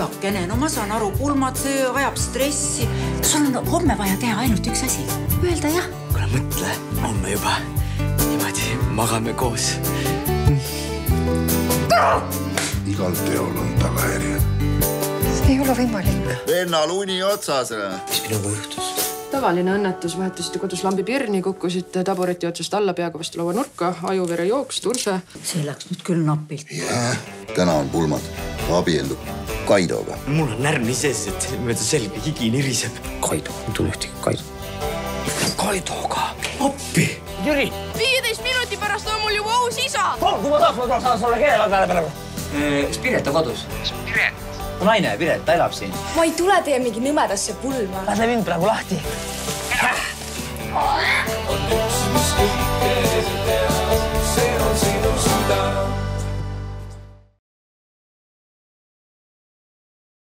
kullakene, no ma saan aru, pulmad, see ajab stressi. Sul on homme vaja teha ainult üks asi. Öelda jah. Kuule mõtle, homme juba niimoodi magame koos. Igal teol on tagajärjed. See ei ole võimalik. Vennal uni otsas. Mis minuga juhtus? Tavaline õnnetus, vahetasite kodus lambi pirni, kukkusite tabureti otsast alla peaga vastu laua nurka, ajuvere jooks, turse. See läks nüüd küll napilt. Jah, täna on pulmad. Abiellub Kaidoga. Mul on närv nii sees, et mööda selga higi niriseb. Kaido, ma tunnen ühtegi Kaido. Kaidoga. Appi! Jüri! 15 minuti pärast on mul juba uus isa! Kui ma saan sulle keele peale praegu. Kas Piret on kodus? Piret? Mu naine Piret, ta elab siin. Ma ei tule teie mingi nõmedasse pulma. Lase mind praegu lahti. On üks, mis kõike tead, see on sinu süda.